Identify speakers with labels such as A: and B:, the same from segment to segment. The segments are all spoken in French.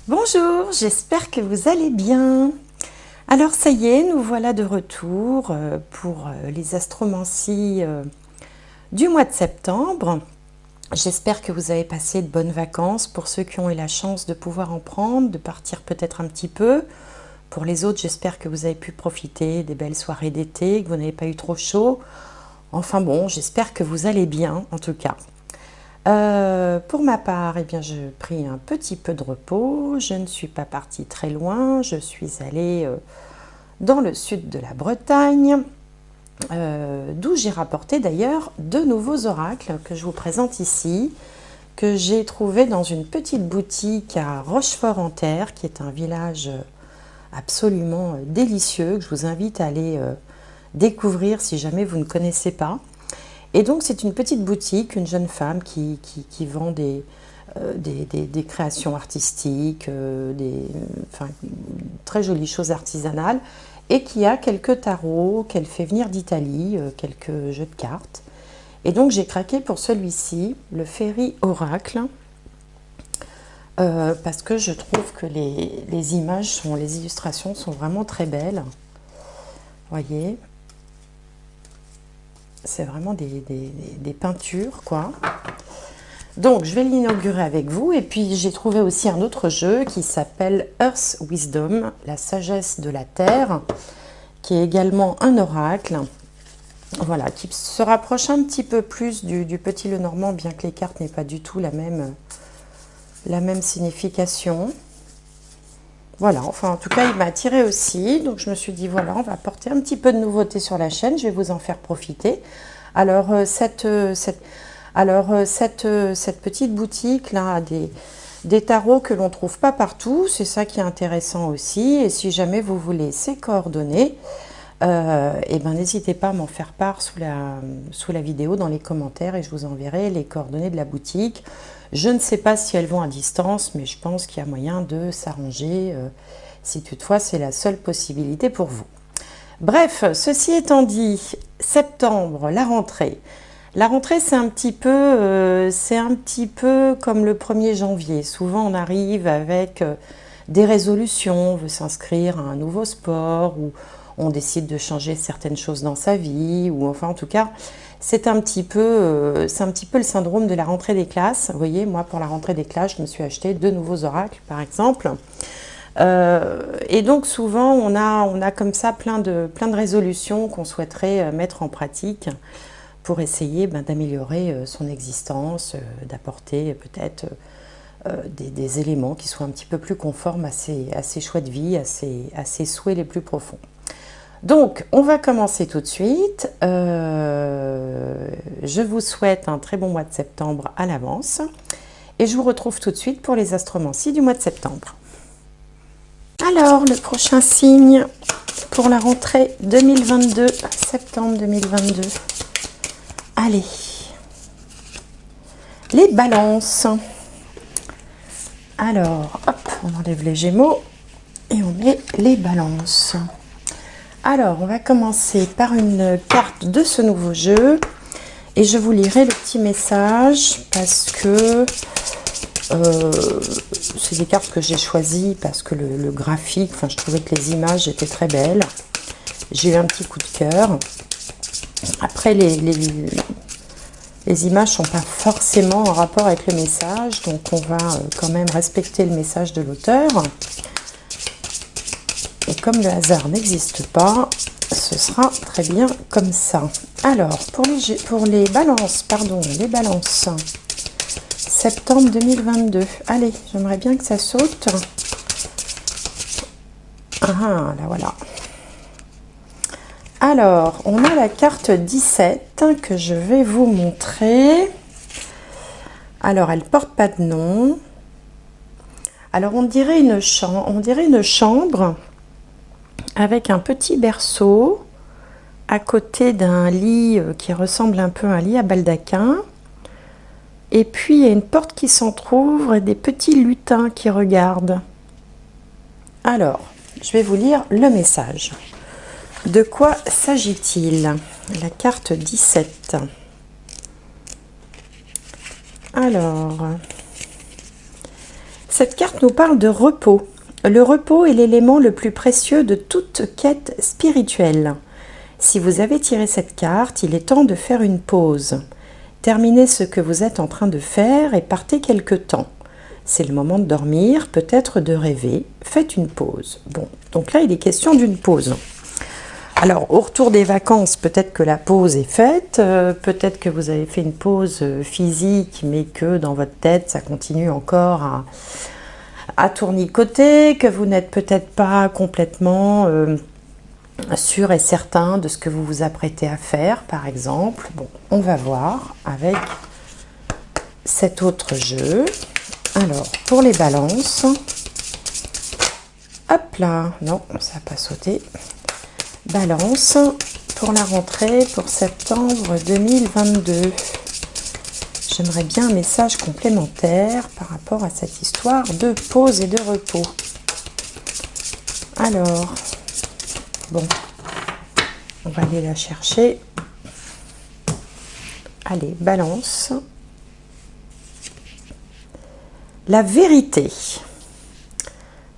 A: Bonjour, j'espère que vous allez bien. Alors ça y est, nous voilà de retour pour les astromancies du mois de septembre. J'espère que vous avez passé de bonnes vacances pour ceux qui ont eu la chance de pouvoir en prendre, de partir peut-être un petit peu. Pour les autres, j'espère que vous avez pu profiter des belles soirées d'été, que vous n'avez pas eu trop chaud. Enfin bon, j'espère que vous allez bien en tout cas. Pour ma part, eh bien, j'ai pris un petit peu de repos. Je ne suis pas partie très loin. Je suis allée dans le sud de la Bretagne, d'où j'ai rapporté d'ailleurs de nouveaux oracles que je vous présente ici, que j'ai trouvé dans une petite boutique à Rochefort-en-Terre, qui est un village absolument délicieux, que je vous invite à aller découvrir si jamais vous ne connaissez pas. Et donc c'est une petite boutique, une jeune femme qui vend des créations artistiques, très jolies choses artisanales, et qui a quelques tarots qu'elle fait venir d'Italie, quelques jeux de cartes. Et donc j'ai craqué pour celui-ci, le Fairy Oracle, parce que je trouve que les images, les illustrations sont vraiment très belles. Voyez, c'est vraiment des peintures, quoi. Donc, je vais l'inaugurer avec vous. Et puis, j'ai trouvé aussi un autre jeu qui s'appelle Earth Wisdom, la sagesse de la Terre, qui est également un oracle. Voilà, qui se rapproche un petit peu plus du Petit Lenormand, bien que les cartes n'aient pas du tout la même signification. Voilà, enfin, en tout cas, il m'a attiré aussi. Donc, je me suis dit, voilà, on va apporter un petit peu de nouveauté sur la chaîne. Je vais vous en faire profiter. Alors, cette petite boutique-là a des tarots que l'on ne trouve pas partout. C'est ça qui est intéressant aussi. Et si jamais vous voulez ces coordonnées, eh ben, n'hésitez pas à m'en faire part sous la vidéo, dans les commentaires, et je vous enverrai les coordonnées de la boutique. Je ne sais pas si elles vont à distance, mais je pense qu'il y a moyen de s'arranger, si toutefois c'est la seule possibilité pour vous. Bref, ceci étant dit, septembre, la rentrée. La rentrée, c'est un petit peu comme le 1er janvier. Souvent, on arrive avec des résolutions, on veut s'inscrire à un nouveau sport, ou on décide de changer certaines choses dans sa vie, ou enfin, en tout cas, c'est un petit peu le syndrome de la rentrée des classes. Vous voyez, moi, pour la rentrée des classes, je me suis acheté 2 nouveaux oracles, par exemple. Et donc souvent on a comme ça plein de résolutions qu'on souhaiterait mettre en pratique pour essayer d'améliorer son existence, d'apporter peut-être des éléments qui soient un petit peu plus conformes à ses choix de vie, à ses souhaits les plus profonds. Donc on va commencer tout de suite. Je vous souhaite un très bon mois de septembre à l'avance et je vous retrouve tout de suite pour les astromancies du mois de septembre. Alors, le prochain signe pour la rentrée 2022, septembre 2022. Allez, les balances. Alors, hop, on enlève les gémeaux et on met les balances. Alors, on va commencer par une carte de ce nouveau jeu. Et je vous lirai le petit message parce que c'est des cartes que j'ai choisies parce que le graphique, enfin je trouvais que les images étaient très belles. J'ai eu un petit coup de cœur. Après, les images ne sont pas forcément en rapport avec le message, donc on va quand même respecter le message de l'auteur. Et comme le hasard n'existe pas, ce sera très bien comme ça. Alors, pour les balances, les balances. Septembre 2022. Allez, j'aimerais bien que ça saute. Ah, là voilà. Alors, on a la carte 17 que je vais vous montrer. Alors, elle ne porte pas de nom. Alors, on dirait une chambre avec un petit berceau à côté d'un lit qui ressemble un peu à un lit à baldaquin. Et puis, il y a une porte qui s'entrouvre et des petits lutins qui regardent. Alors, je vais vous lire le message. De quoi s'agit-il? La carte 17. Alors, Cette carte nous parle de repos. Le repos est l'élément le plus précieux de toute quête spirituelle. Si vous avez tiré cette carte, il est temps de faire une pause. Terminez ce que vous êtes en train de faire et partez quelque temps. C'est le moment de dormir, peut-être de rêver. Faites une pause. Bon, donc là, il est question d'une pause. Alors, au retour des vacances, peut-être que la pause est faite, peut-être que vous avez fait une pause physique, mais que dans votre tête, ça continue encore à tournicoter, que vous n'êtes peut-être pas complètement sûr et certain de ce que vous vous apprêtez à faire, par exemple. Bon, on va voir avec cet autre jeu. Alors, pour les balances, hop là, non, ça n'a pas sauté. Balance pour la rentrée pour septembre 2022. J'aimerais bien un message complémentaire par rapport à cette histoire de pause et de repos. Alors, bon, on va aller la chercher. Allez, balance. La vérité.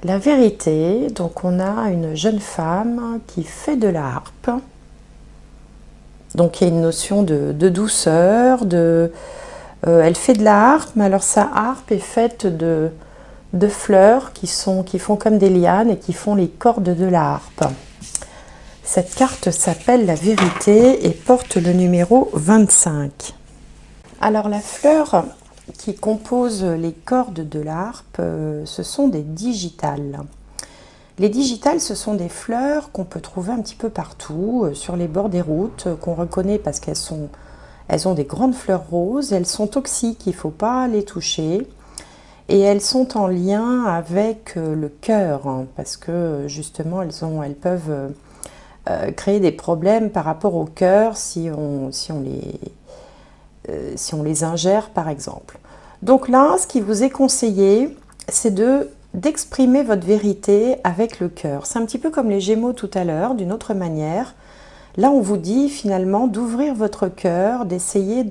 A: La vérité, donc on a une jeune femme qui fait de la harpe. Donc il y a une notion de douceur, elle fait de la harpe, mais alors sa harpe est faite de fleurs qui font comme des lianes et qui font les cordes de la harpe. Cette carte s'appelle la vérité et porte le numéro 25. Alors la fleur qui composent les cordes de la harpe, ce sont des digitales. Les digitales, ce sont des fleurs qu'on peut trouver un petit peu partout, sur les bords des routes, qu'on reconnaît parce elles ont des grandes fleurs roses, elles sont toxiques, il ne faut pas les toucher. Et elles sont en lien avec le cœur, hein, parce que justement, elles peuvent créer des problèmes par rapport au cœur si on les ingère par exemple. Donc là, ce qui vous est conseillé, c'est d'exprimer votre vérité avec le cœur. C'est un petit peu comme les Gémeaux tout à l'heure, d'une autre manière. Là, on vous dit finalement d'ouvrir votre cœur, d'essayer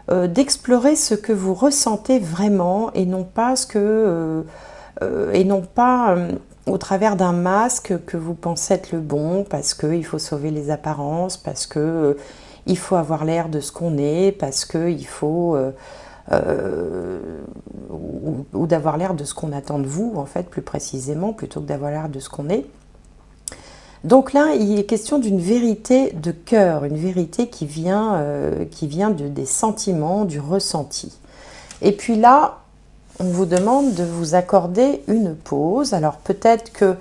A: d'explorer ce que vous ressentez vraiment et non pas au travers d'un masque que vous pensez être le bon parce qu'il faut sauver les apparences, parce que il faut avoir l'air de ce qu'on est, parce qu'il faut ou d'avoir l'air de ce qu'on attend de vous, en fait, plus précisément, plutôt que d'avoir l'air de ce qu'on est. Donc là, il est question d'une vérité de cœur, une vérité qui vient des sentiments, du ressenti. Et puis là, on vous demande de vous accorder une pause. Alors peut-être que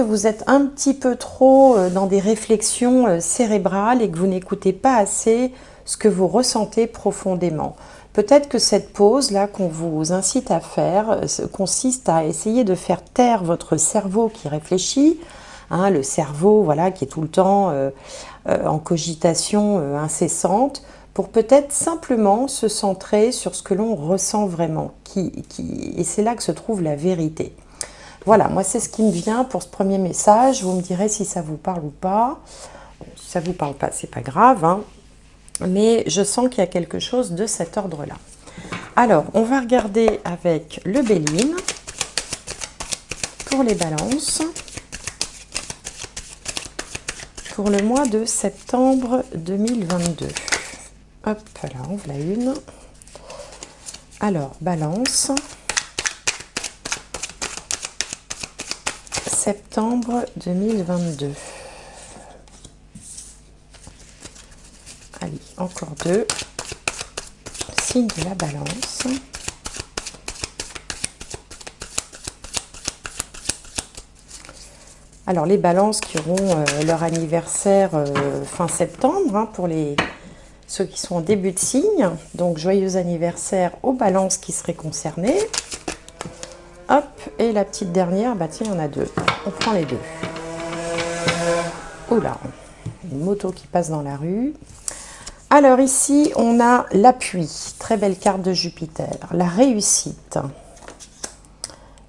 A: vous êtes un petit peu trop dans des réflexions cérébrales et que vous n'écoutez pas assez ce que vous ressentez profondément. Peut-être que cette pause-là qu'on vous incite à faire consiste à essayer de faire taire votre cerveau qui réfléchit, hein, le cerveau voilà, qui est tout le temps en cogitation incessante, pour peut-être simplement se centrer sur ce que l'on ressent vraiment. Et c'est là que se trouve la vérité. Voilà, moi c'est ce qui me vient pour ce premier message. Vous me direz si ça vous parle ou pas. Bon, si ça ne vous parle pas, c'est pas grave, hein. Mais je sens qu'il y a quelque chose de cet ordre-là. Alors, on va regarder avec le Béline pour les balances. Pour le mois de septembre 2022. Hop, là, on voilà une. Alors, balance. Septembre 2022. Allez, encore deux. Signe de la balance. Alors, les balances qui auront leur anniversaire fin septembre, hein, pour ceux qui sont en début de signe. Donc, joyeux anniversaire aux balances qui seraient concernées. Hop, et la petite dernière, bah tiens, il y en a deux. On prend les deux. Oula, une moto qui passe dans la rue. Alors ici, on a l'appui, très belle carte de Jupiter, la réussite,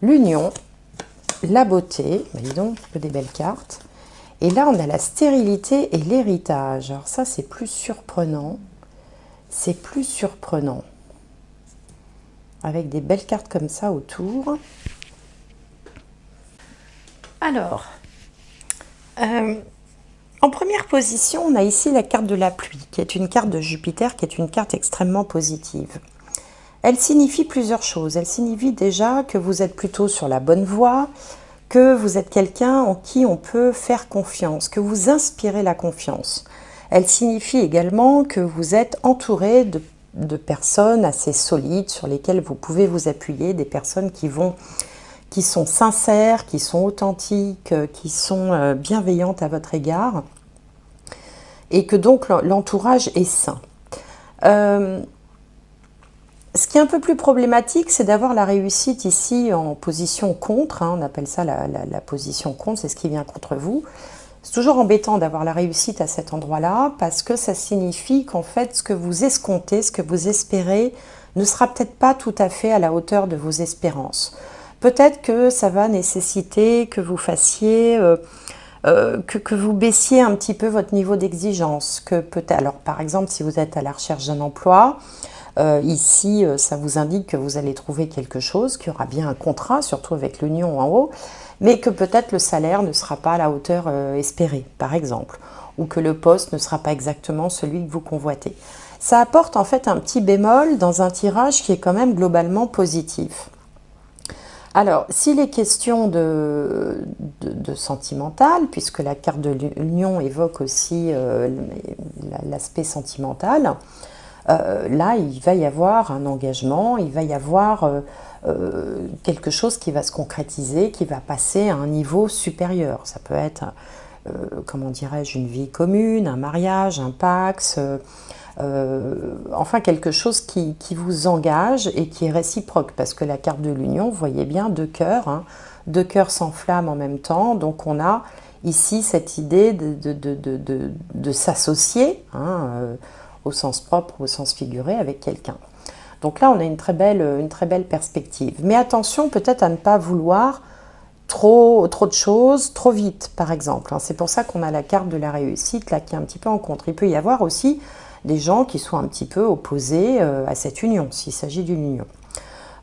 A: l'union, la beauté, bah dis donc, que des belles cartes. Et là, on a la stérilité et l'héritage. Alors ça, c'est plus surprenant. C'est plus surprenant. avec des belles cartes comme ça autour. Alors, en première position, on a ici la carte de la pluie, qui est une carte de Jupiter, qui est une carte extrêmement positive. Elle signifie plusieurs choses. Elle signifie déjà que vous êtes plutôt sur la bonne voie, que vous êtes quelqu'un en qui on peut faire confiance, que vous inspirez la confiance. Elle signifie également que vous êtes entouré de personnes assez solides sur lesquelles vous pouvez vous appuyer, des personnes qui sont sincères, qui sont authentiques, qui sont bienveillantes à votre égard, et que donc l'entourage est sain. Ce qui est un peu plus problématique, c'est d'avoir la réussite ici en position contre, hein, on appelle ça la position contre, c'est ce qui vient contre vous. C'est toujours embêtant d'avoir la réussite à cet endroit-là, parce que ça signifie qu'en fait, ce que vous escomptez, ce que vous espérez, ne sera peut-être pas tout à fait à la hauteur de vos espérances. Peut-être que ça va nécessiter que vous fassiez, que vous baissiez un petit peu votre niveau d'exigence. Alors, par exemple, si vous êtes à la recherche d'un emploi, ici, ça vous indique que vous allez trouver quelque chose, qu'il y aura bien un contrat, surtout avec l'union en haut, mais que peut-être le salaire ne sera pas à la hauteur espérée, par exemple, ou que le poste ne sera pas exactement celui que vous convoitez. Ça apporte en fait un petit bémol dans un tirage qui est quand même globalement positif. Alors, s'il est question de sentimental, puisque la carte de l'union évoque aussi l'aspect sentimental, là, il va y avoir un engagement, il va y avoir quelque chose qui va se concrétiser, qui va passer à un niveau supérieur. Ça peut être, comment dirais-je, une vie commune, un mariage, un pax, enfin quelque chose qui vous engage et qui est réciproque, parce que la carte de l'union, vous voyez bien, deux cœurs, hein, deux cœurs s'enflamment en même temps, donc on a ici cette idée de s'associer, hein, au sens propre ou au sens figuré avec quelqu'un. Donc là, on a une très belle perspective. Mais attention peut-être à ne pas vouloir trop de choses trop vite, par exemple. C'est pour ça qu'on a la carte de la réussite là qui est un petit peu en contre. Il peut y avoir aussi des gens qui sont un petit peu opposés à cette union, s'il s'agit d'une union.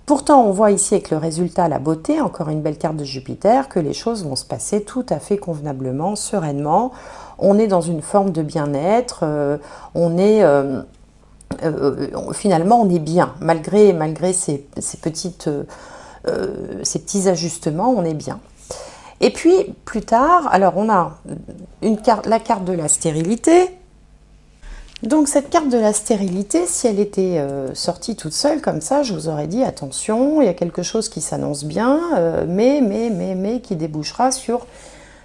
A: Pourtant, on voit ici avec le résultat, la beauté, encore une belle carte de Jupiter, que les choses vont se passer tout à fait convenablement, sereinement. On est dans une forme de bien-être, finalement on est bien, malgré ces petits ajustements, on est bien. Et puis, plus tard, alors on a la carte de la stérilité. Donc cette carte de la stérilité, si elle était sortie toute seule comme ça, je vous aurais dit attention, il y a quelque chose qui s'annonce bien, mais qui débouchera sur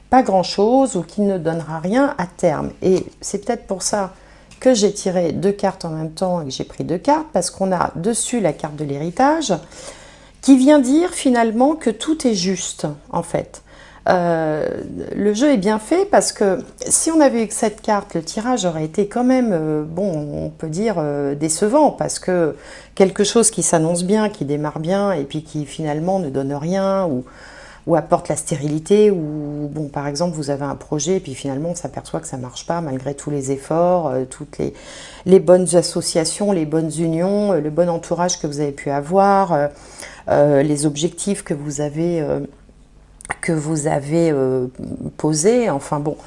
A: pas grand-chose ou qui ne donnera rien à terme. Et c'est peut-être pour ça que j'ai tiré deux cartes en même temps et que j'ai pris deux cartes, parce qu'on a dessus la carte de l'héritage, qui vient dire finalement que tout est juste, en fait. Le jeu est bien fait parce que si on avait eu que cette carte, le tirage aurait été quand même, bon, on peut dire décevant, parce que quelque chose qui s'annonce bien, qui démarre bien, et puis qui finalement ne donne rien, ou apporte la stérilité, ou bon, par exemple, vous avez un projet, et puis finalement on s'aperçoit que ça ne marche pas, malgré tous les efforts, toutes les bonnes associations, les bonnes unions, le bon entourage que vous avez pu avoir, les objectifs que vous avez posé, enfin bon,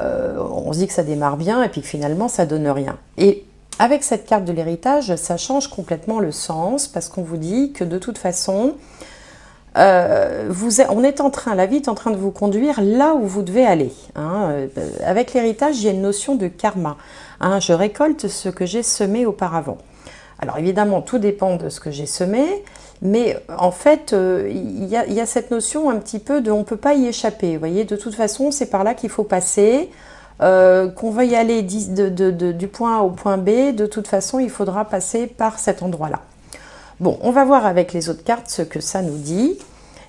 A: on se dit que ça démarre bien et puis finalement ça donne rien. Et avec cette carte de l'héritage, ça change complètement le sens, parce qu'on vous dit que de toute façon, la vie est en train de vous conduire là où vous devez aller. Avec l'héritage, il y a une notion de karma. Je récolte ce que j'ai semé auparavant. Alors évidemment, tout dépend de ce que j'ai semé, mais en fait, il y a cette notion un petit peu de on ne peut pas y échapper. Vous voyez, de toute façon, c'est par là qu'il faut passer. Qu'on veuille aller du point A au point B, de toute façon, il faudra passer par cet endroit-là. Bon, on va voir avec les autres cartes ce que ça nous dit,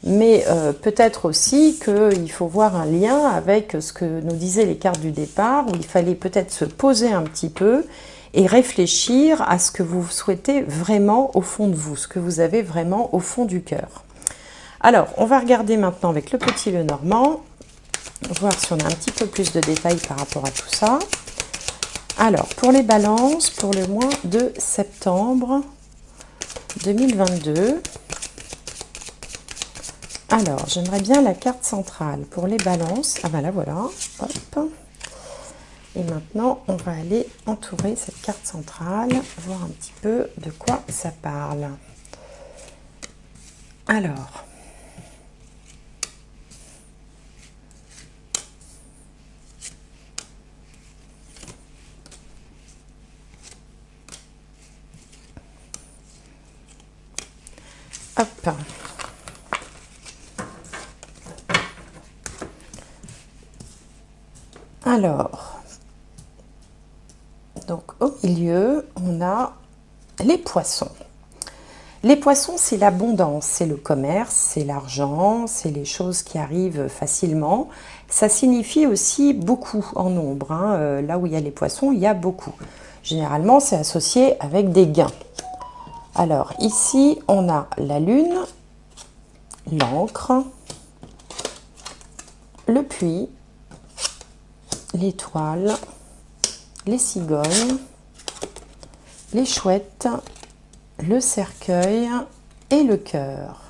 A: mais peut-être aussi qu'il faut voir un lien avec ce que nous disaient les cartes du départ, où il fallait peut-être se poser un petit peu et réfléchir à ce que vous souhaitez vraiment au fond de vous, ce que vous avez vraiment au fond du cœur. Alors, on va regarder maintenant avec le petit Lenormand, voir si on a un petit peu plus de détails par rapport à tout ça. Alors, pour les balances, pour le mois de septembre, 2022. Alors, j'aimerais bien la carte centrale pour les balances. Ah ben là, voilà. Hop. Et maintenant, on va aller entourer cette carte centrale, voir un petit peu de quoi ça parle. Alors, hop. Alors, donc au milieu, on a les poissons. Les poissons, c'est l'abondance, c'est le commerce, c'est l'argent, c'est les choses qui arrivent facilement. Ça signifie aussi beaucoup en nombre, hein. Là où il y a les poissons, il y a beaucoup. Généralement, c'est associé avec des gains. Alors ici, on a la lune, l'encre, le puits, l'étoile, les cigognes, les chouettes, le cercueil et le cœur.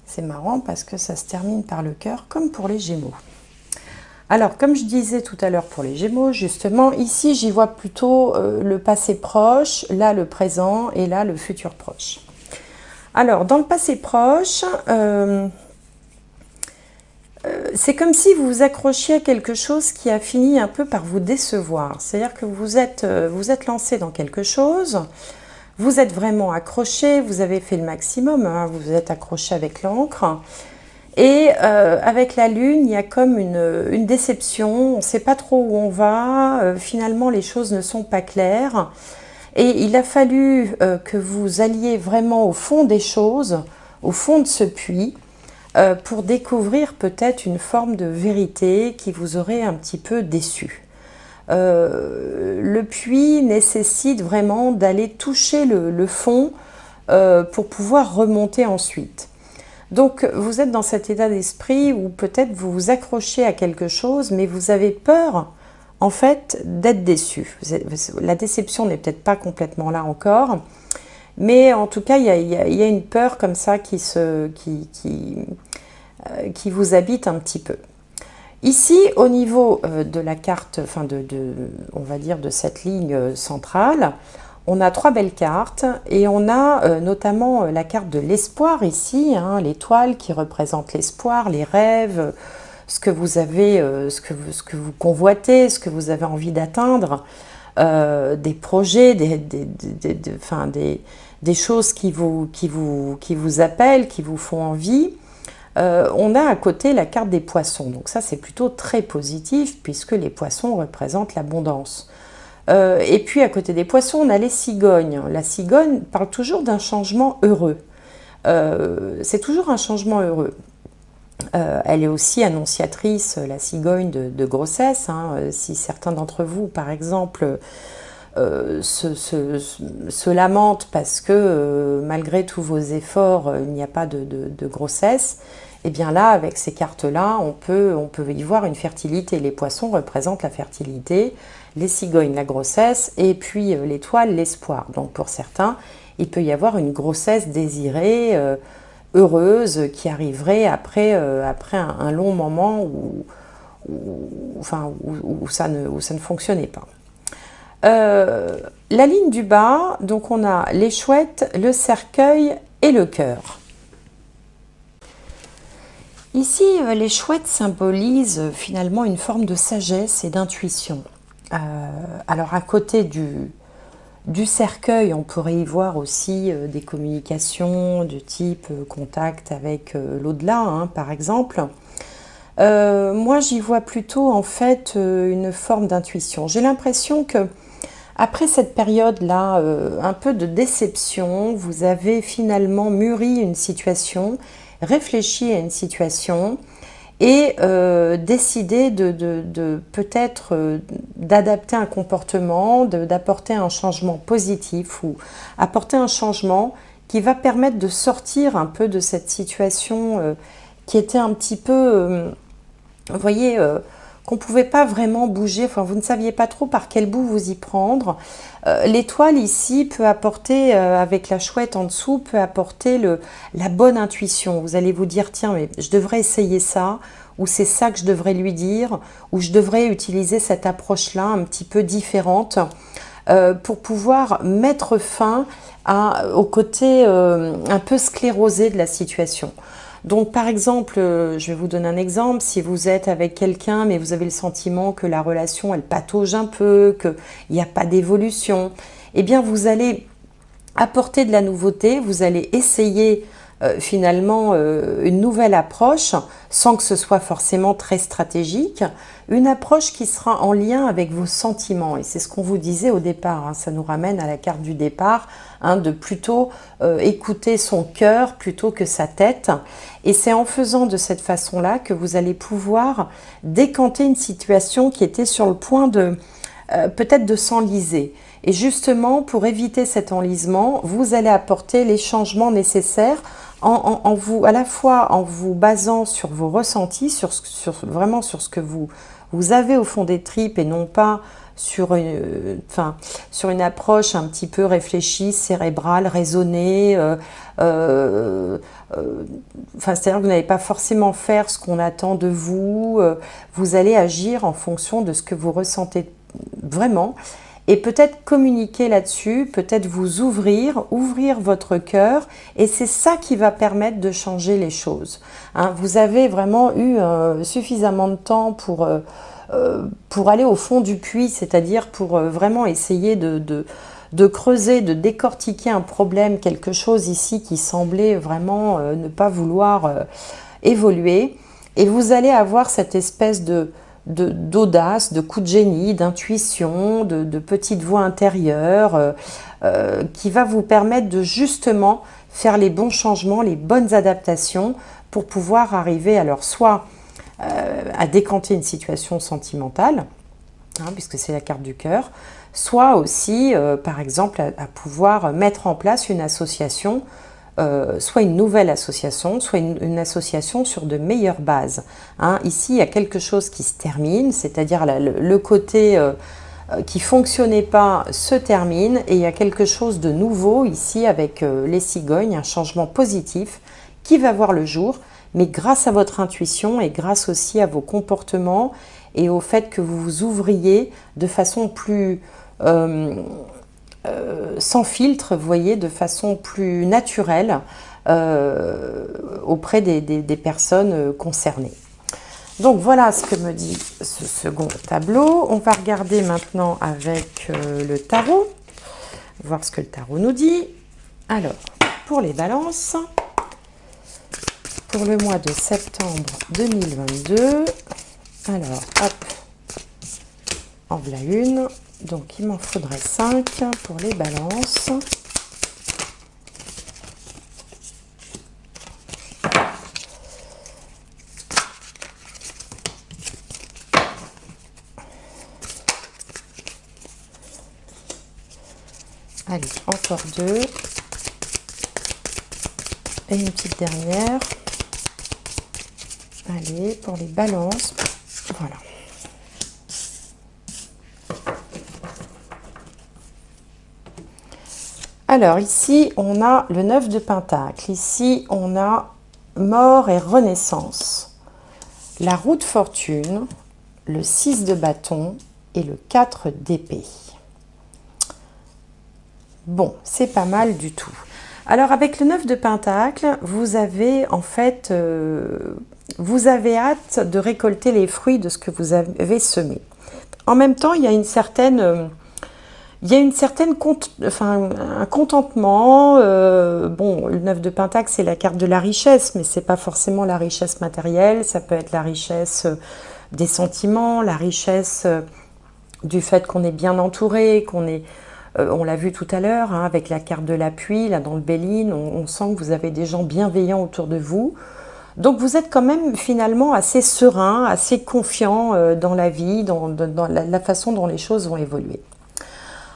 A: C'est marrant parce que ça se termine par le cœur comme pour les Gémeaux. Alors, comme je disais tout à l'heure pour les Gémeaux, justement, ici, j'y vois plutôt le passé proche, là, le présent et là, le futur proche. Alors, dans le passé proche, c'est comme si vous vous accrochiez à quelque chose qui a fini un peu par vous décevoir. C'est-à-dire que vous êtes lancé dans quelque chose, vous êtes vraiment accroché, vous avez fait le maximum, hein, vous êtes accroché avec l'encre. Et avec la lune, il y a comme une déception, on ne sait pas trop où on va, finalement les choses ne sont pas claires. Et il a fallu que vous alliez vraiment au fond des choses, au fond de ce puits, pour découvrir peut-être une forme de vérité qui vous aurait un petit peu déçu. Le puits nécessite vraiment d'aller toucher le fond pour pouvoir remonter ensuite. Donc vous êtes dans cet état d'esprit où peut-être vous vous accrochez à quelque chose, mais vous avez peur en fait d'être déçu. La déception n'est peut-être pas complètement là encore, mais en tout cas il y a une peur comme ça qui vous habite un petit peu. Ici, au niveau de la carte, enfin on va dire de cette ligne centrale, on a trois belles cartes et on a notamment la carte de l'espoir ici, hein, l'étoile qui représente l'espoir, les rêves, ce que vous avez, ce que vous convoitez, ce que vous avez envie d'atteindre, des projets, des choses qui vous appellent, qui vous font envie. On a à côté la carte des poissons, donc ça c'est plutôt très positif puisque les poissons représentent l'abondance. Et puis à côté des poissons, on a les cigognes. La cigogne parle toujours d'un changement heureux. C'est toujours un changement heureux. Elle est aussi annonciatrice, la cigogne, de grossesse. Hein. Si certains d'entre vous, par exemple, se lamentent parce que malgré tous vos efforts, il n'y a pas de grossesse, et bien là, avec ces cartes-là, on peut y voir une fertilité. Les poissons représentent la fertilité, les cigognes la grossesse, et puis l'étoile l'espoir. Donc pour certains, il peut y avoir une grossesse désirée, heureuse, qui arriverait après un long moment où ça ne fonctionnait pas. La ligne du bas, donc on a les chouettes, le cercueil et le cœur. Ici, les chouettes symbolisent finalement une forme de sagesse et d'intuition. Alors à côté du cercueil, on pourrait y voir aussi des communications de type contact avec l'au-delà, hein, par exemple. Moi, j'y vois plutôt en fait une forme d'intuition. J'ai l'impression que après cette période-là, un peu de déception, vous avez finalement mûri une situation, réfléchi à une situation et décidé de peut-être d'adapter un comportement, d'apporter un changement positif ou apporter un changement qui va permettre de sortir un peu de cette situation qui était un petit peu, vous voyez, qu'on ne pouvait pas vraiment bouger, enfin vous ne saviez pas trop par quel bout vous y prendre. L'étoile ici peut apporter, avec la chouette en dessous, peut apporter la bonne intuition. Vous allez vous dire, tiens, mais je devrais essayer ça, ou c'est ça que je devrais lui dire, ou je devrais utiliser cette approche-là un petit peu différente pour pouvoir mettre fin au côté un peu sclérosé de la situation. Donc par exemple, je vais vous donner un exemple, si vous êtes avec quelqu'un mais vous avez le sentiment que la relation elle patauge un peu, qu'il n'y a pas d'évolution, eh bien vous allez apporter de la nouveauté, vous allez essayer finalement une nouvelle approche sans que ce soit forcément très stratégique, une approche qui sera en lien avec vos sentiments et c'est ce qu'on vous disait au départ, hein, ça nous ramène à la carte du départ, hein, de plutôt écouter son cœur plutôt que sa tête et c'est en faisant de cette façon-là que vous allez pouvoir décanter une situation qui était sur le point de peut-être de s'enliser. Et justement, pour éviter cet enlisement, vous allez apporter les changements nécessaires à la fois en vous basant sur vos ressentis, vraiment sur ce que vous avez au fond des tripes et non pas sur une approche un petit peu réfléchie, cérébrale, raisonnée. C'est-à-dire que vous n'allez pas forcément faire ce qu'on attend de vous. Vous allez agir en fonction de ce que vous ressentez vraiment. Et peut-être communiquer là-dessus, peut-être vous ouvrir votre cœur, et c'est ça qui va permettre de changer les choses. Hein, vous avez vraiment eu suffisamment de temps pour aller au fond du puits, c'est-à-dire pour vraiment essayer de creuser, de décortiquer un problème, quelque chose ici qui semblait vraiment ne pas vouloir évoluer. Et vous allez avoir cette espèce d'audace, de coup de génie, d'intuition, de petite voix intérieure qui va vous permettre de justement faire les bons changements, les bonnes adaptations pour pouvoir arriver alors soit à décanter une situation sentimentale, hein, puisque c'est la carte du cœur, soit aussi par exemple à pouvoir mettre en place une association, soit une nouvelle association, soit une association sur de meilleures bases. Hein, ici, il y a quelque chose qui se termine, c'est-à-dire le côté qui ne fonctionnait pas se termine et il y a quelque chose de nouveau ici avec les cigognes, un changement positif qui va voir le jour, mais grâce à votre intuition et grâce aussi à vos comportements et au fait que vous vous ouvriez de façon plus sans filtre, vous voyez, de façon plus naturelle auprès des personnes concernées. Donc voilà ce que me dit ce second tableau. On va regarder maintenant avec le tarot, voir ce que le tarot nous dit. Alors, pour les balances, pour le mois de septembre 2022, alors hop, en voilà une. Donc, il m'en faudrait 5 pour les balances. Allez, encore 2. Et une petite dernière. Allez, pour les balances. Voilà. Alors ici, on a le 9 de Pentacle. Ici, on a mort et renaissance. La roue de fortune, le 6 de bâton et le 4 d'épée. Bon, c'est pas mal du tout. Alors avec le 9 de Pentacle, vous avez en fait, vous avez hâte de récolter les fruits de ce que vous avez semé. En même temps, il y a une certaine... un contentement. Bon, le 9 de Pentacle, c'est la carte de la richesse, mais c'est pas forcément la richesse matérielle. Ça peut être la richesse des sentiments, la richesse du fait qu'on est bien entouré, qu'on est... on l'a vu tout à l'heure, hein, avec la carte de l'appui, là dans le Béline, on sent que vous avez des gens bienveillants autour de vous. Donc vous êtes quand même finalement assez serein, assez confiant dans la vie, dans la façon dont les choses vont évoluer.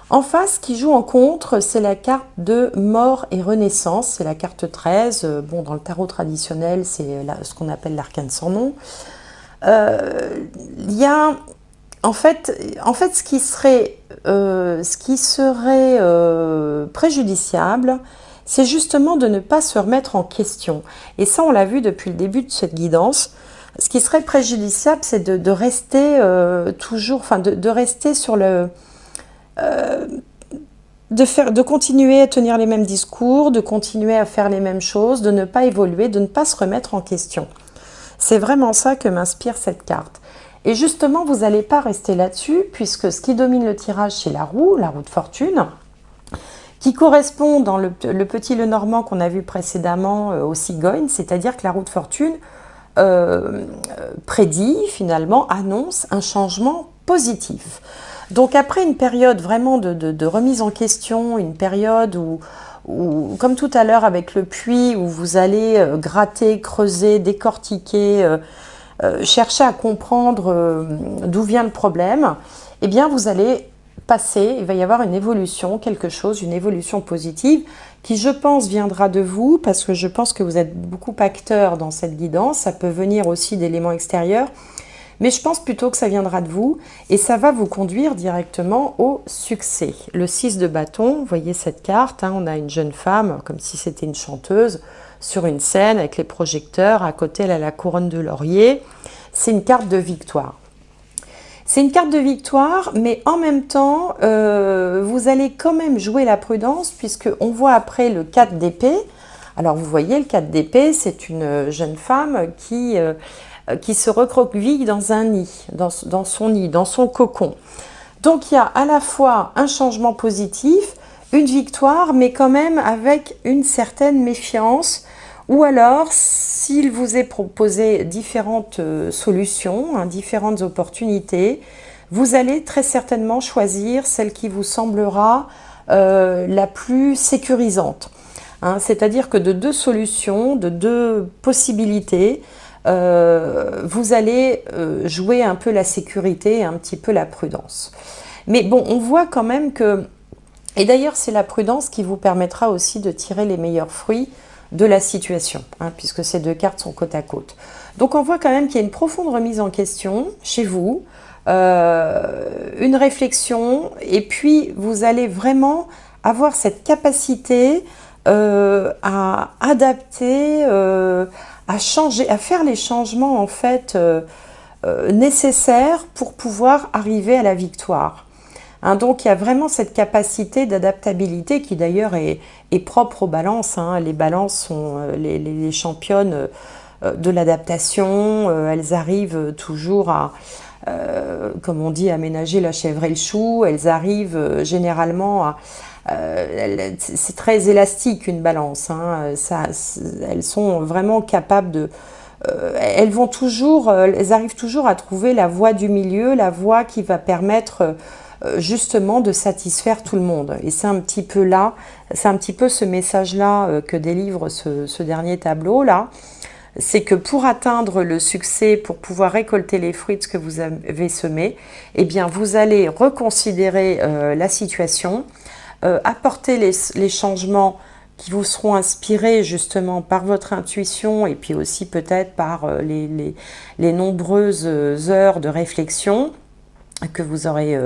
A: En face, qui joue en contre, c'est la carte de mort et renaissance, c'est la carte 13. Bon, dans le tarot traditionnel, c'est ce qu'on appelle l'arcane sans nom. Il y a, en fait, ce qui serait, préjudiciable, c'est justement de ne pas se remettre en question. Et ça, on l'a vu depuis le début de cette guidance. Ce qui serait préjudiciable, c'est de rester toujours, enfin, de rester sur le... de continuer à tenir les mêmes discours, de continuer à faire les mêmes choses, de ne pas évoluer, de ne pas se remettre en question. C'est vraiment ça que m'inspire cette carte. Et justement, vous n'allez pas rester là-dessus, puisque ce qui domine le tirage, c'est la roue de fortune, qui correspond dans le petit Lenormand qu'on a vu précédemment au cigogne, c'est-à-dire que la roue de fortune prédit, finalement, annonce un changement positif. Donc après une période vraiment de remise en question, une période où, comme tout à l'heure avec le puits, où vous allez gratter, creuser, décortiquer, chercher à comprendre d'où vient le problème, eh bien vous allez passer, il va y avoir une évolution, quelque chose, une évolution positive qui, je pense, viendra de vous, parce que je pense que vous êtes beaucoup acteur dans cette guidance. Ça peut venir aussi d'éléments extérieurs, mais je pense plutôt que ça viendra de vous et ça va vous conduire directement au succès. Le 6 de bâton, vous voyez cette carte, hein, on a une jeune femme, comme si c'était une chanteuse, sur une scène avec les projecteurs. À côté, elle a la couronne de laurier. C'est une carte de victoire. C'est une carte de victoire, mais en même temps, vous allez quand même jouer la prudence, puisqu'on voit après le 4 d'épée. Alors, vous voyez, le 4 d'épée, c'est une jeune femme qui se recroqueville dans un nid, dans son nid, dans son cocon. Donc, il y a à la fois un changement positif, une victoire, mais quand même avec une certaine méfiance. Ou alors, s'il vous est proposé différentes solutions, hein, différentes opportunités, vous allez très certainement choisir celle qui vous semblera la plus sécurisante. Hein, c'est-à-dire que de deux solutions, de deux possibilités, vous allez jouer un peu la sécurité et un petit peu la prudence. Mais bon, on voit quand même que... Et d'ailleurs, c'est la prudence qui vous permettra aussi de tirer les meilleurs fruits de la situation, hein, puisque ces deux cartes sont côte à côte. Donc on voit quand même qu'il y a une profonde remise en question chez vous, une réflexion, et puis vous allez vraiment avoir cette capacité à adapter, à changer, à faire les changements en fait nécessaires pour pouvoir arriver à la victoire. Hein, donc il y a vraiment cette capacité d'adaptabilité qui d'ailleurs est propre aux balances. Hein. Les balances sont les championnes de l'adaptation. Elles arrivent toujours à, comme on dit, à ménager la chèvre et le chou. Elles arrivent généralement à... c'est très élastique une balance. Hein. Elles sont vraiment capables de... elles arrivent toujours à trouver la voie du milieu, la voie qui va permettre... justement de satisfaire tout le monde. Et c'est un petit peu là, c'est un petit peu ce message-là que délivre ce dernier tableau-là. C'est que pour atteindre le succès, pour pouvoir récolter les fruits de ce que vous avez semé, eh bien vous allez reconsidérer la situation, apporter les changements qui vous seront inspirés justement par votre intuition et puis aussi peut-être par les nombreuses heures de réflexion que vous aurez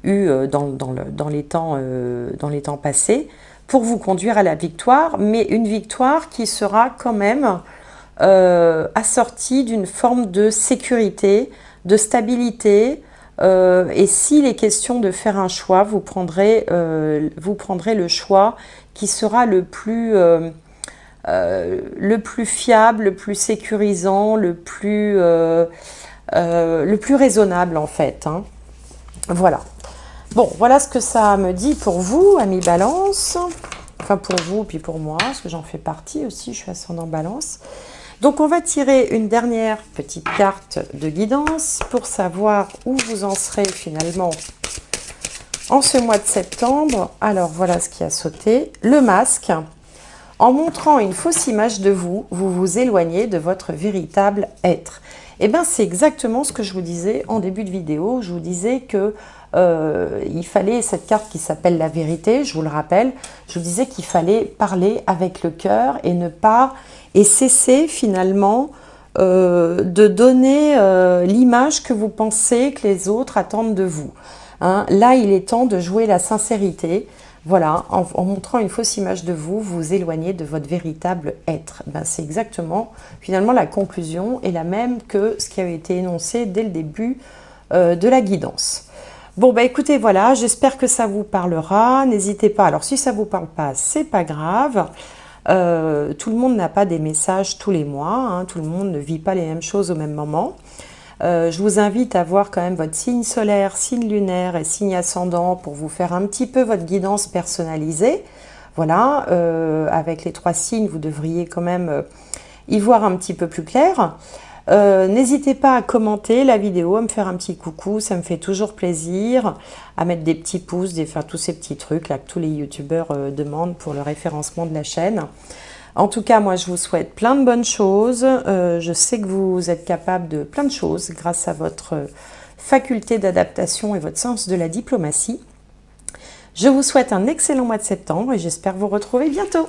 A: eu dans les temps passés, pour vous conduire à la victoire, mais une victoire qui sera quand même assortie d'une forme de sécurité, de stabilité, et s'il est question de faire un choix, vous prendrez le choix qui sera le plus fiable, le plus sécurisant, le plus raisonnable en fait. Hein. Voilà. Bon, voilà ce que ça me dit pour vous, amis Balance. Enfin, pour vous, puis pour moi, parce que j'en fais partie aussi, je suis ascendant Balance. Donc, on va tirer une dernière petite carte de guidance pour savoir où vous en serez finalement en ce mois de septembre. Alors, voilà ce qui a sauté. Le masque. En montrant une fausse image de vous, vous vous éloignez de votre véritable être. Eh bien, c'est exactement ce que je vous disais en début de vidéo. Je vous disais que il fallait, cette carte qui s'appelle la vérité, je vous le rappelle, je vous disais qu'il fallait parler avec le cœur et ne pas, et cesser finalement de donner l'image que vous pensez que les autres attendent de vous. Hein. Là, il est temps de jouer la sincérité. Voilà, en montrant une fausse image de vous, vous vous éloignez de votre véritable être. Ben, c'est exactement, finalement, la conclusion est la même que ce qui avait été énoncé dès le début de la guidance. Bon, bah écoutez, voilà, j'espère que ça vous parlera. N'hésitez pas, alors si ça ne vous parle pas, c'est pas grave. Tout le monde n'a pas des messages tous les mois, hein, tout le monde ne vit pas les mêmes choses au même moment. Je vous invite à voir quand même votre signe solaire, signe lunaire et signe ascendant pour vous faire un petit peu votre guidance personnalisée. Voilà, avec les 3 signes, vous devriez quand même y voir un petit peu plus clair. N'hésitez pas à commenter la vidéo, à me faire un petit coucou, ça me fait toujours plaisir, à mettre des petits pouces, faire tous ces petits trucs là que tous les youtubeurs demandent pour le référencement de la chaîne. En tout cas, moi je vous souhaite plein de bonnes choses, je sais que vous êtes capable de plein de choses grâce à votre faculté d'adaptation et votre sens de la diplomatie. Je vous souhaite un excellent mois de septembre et j'espère vous retrouver bientôt.